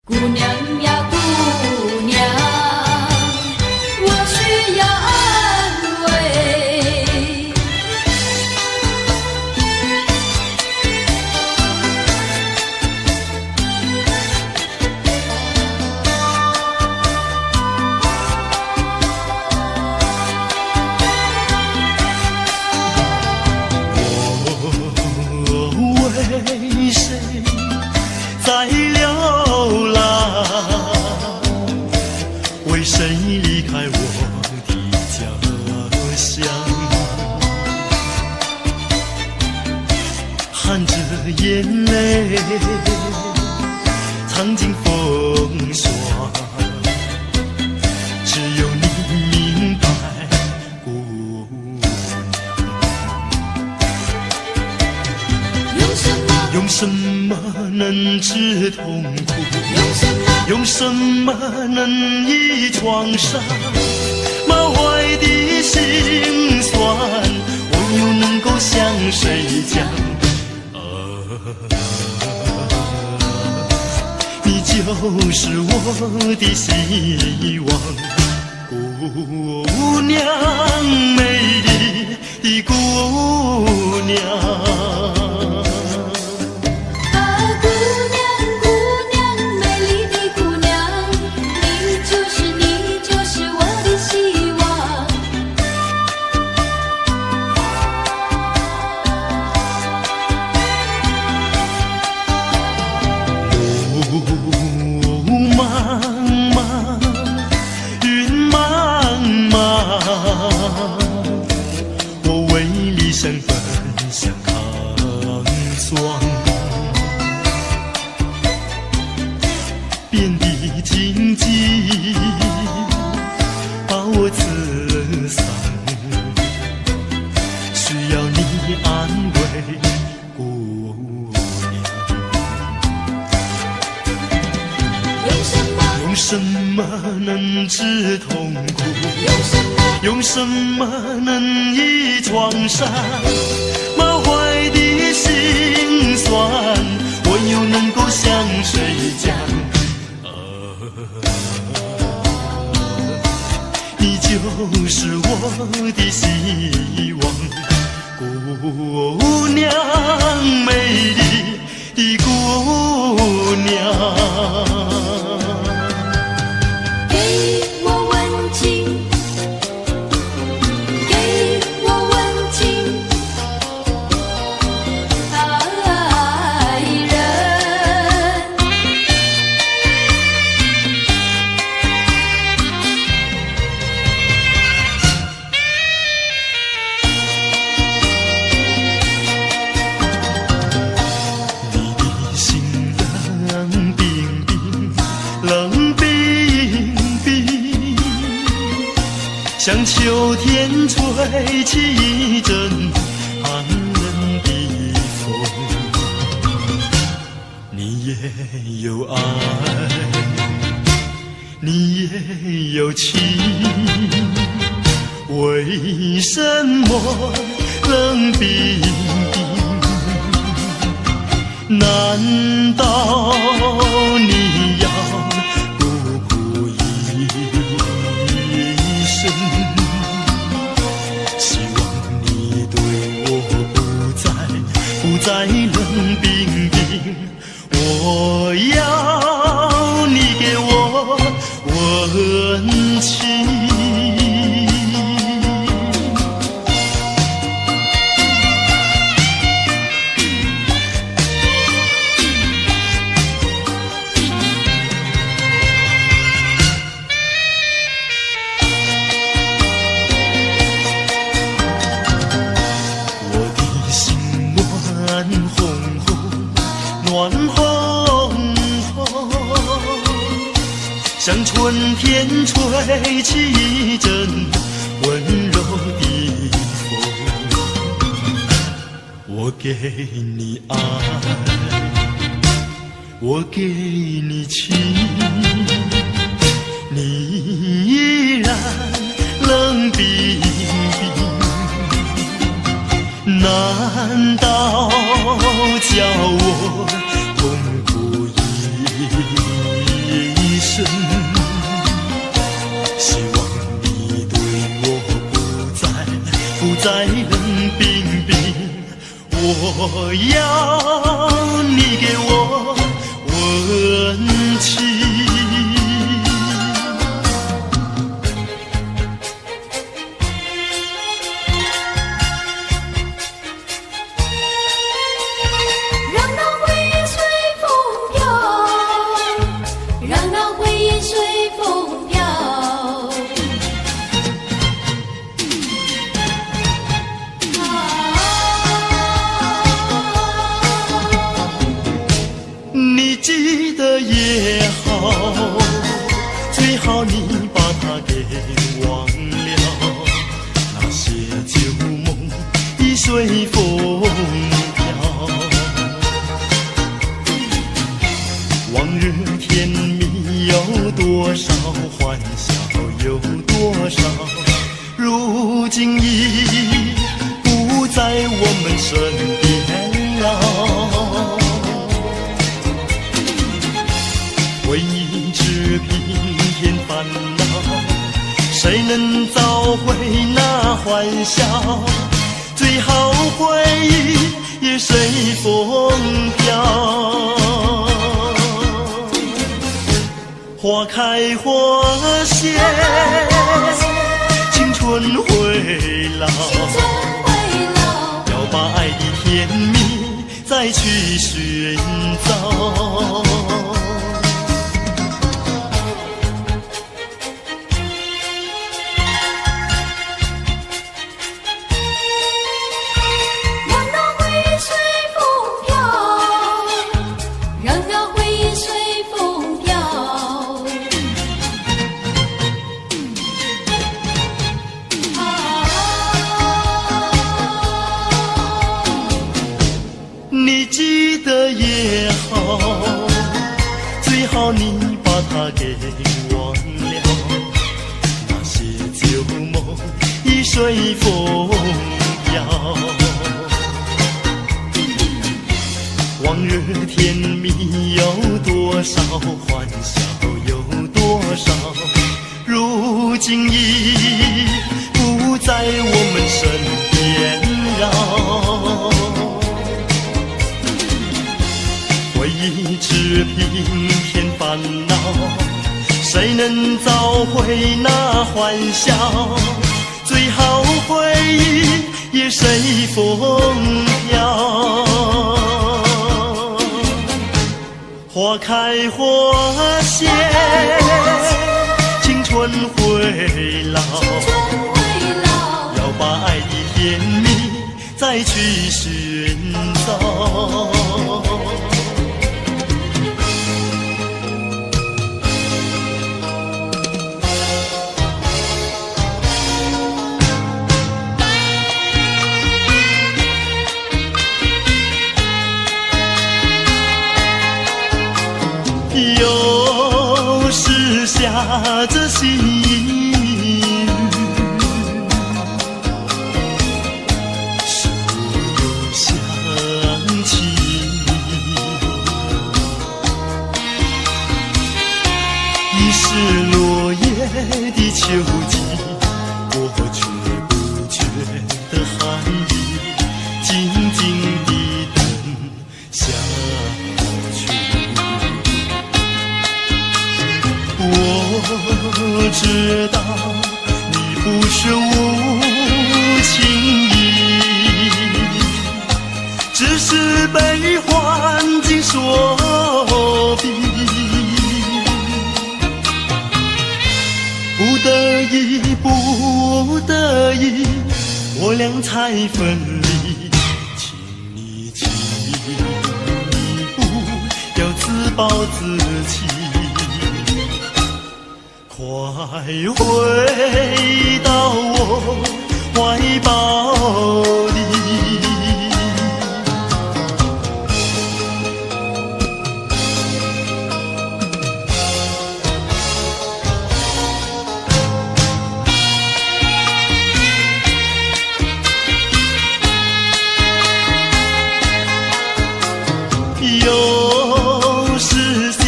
姑娘呀姑娘，我需要安慰。我为谁在流浪？为谁离开我的家乡？含着眼泪，尝尽风霜，只有你明白，姑娘。用什么能治痛苦？用什么能医创伤？满怀的心酸，我又能够向谁讲？你就是我的希望，姑娘，美丽的姑娘。我为理想奔向抗霜，遍地荆棘把我刺伤，需要你安慰，姑娘。用什么能治痛苦？用什么能医创伤？满怀的心酸，我又能够向谁讲？你就是我的希望，姑娘，美丽的姑娘。像秋天吹起一阵寒冷的风，你也有爱，你也有情，为什么冷冰冰？难道你要孤苦一生？希望你对我不再冷冰冰，我要你给我温情。暖烘烘，像春天吹起一阵温柔的风。我给你爱，我给你情，你依然冷冰冰。难道叫我痛苦一我要你给我温情。最好你把它给忘了，那些旧梦已随风飘。往日甜蜜有多少，欢笑有多少，如今已不在我们身边了。为你只平添烦恼，谁能找回那欢笑？最好回忆也随风飘。花开花谢，青春会老，要把爱的甜蜜再去寻找。你记得也好，最好你把它给忘了，那些旧梦已随风飘。往日甜蜜有多少，欢笑有多少，如今已不在我们身边绕。回忆只平添烦恼，谁能找回那欢笑？最好回忆也随风飘。花开花谢，青春会老，要把爱的甜蜜再去寻找。有时下着细雨，是我又想起你。已是落叶的秋季，我却不觉得寒意，静静地等下去。我知道你不是无情意，只是被环境所逼，不得已，不得已，我俩才分离。请你不要自暴自弃，快回到我怀抱里。有时下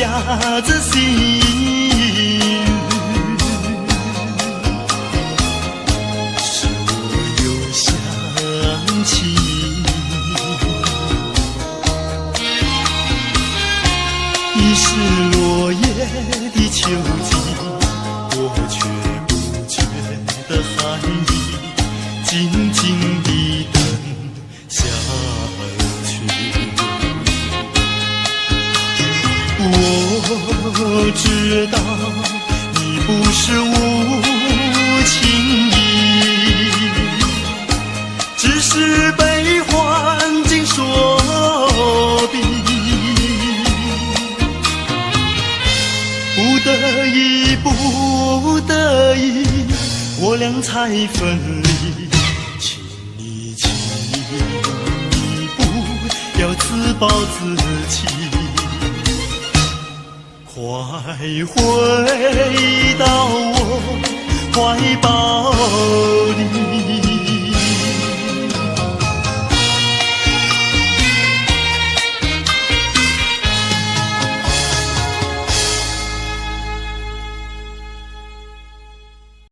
着细雨，是我又想起你。落叶的秋季，我却不觉得寒意，静静地等下去。我知道你不是无情意，只是被环境所逼，不得已，不得已，我俩才分离。请你不要自暴自弃，快回到我怀抱里。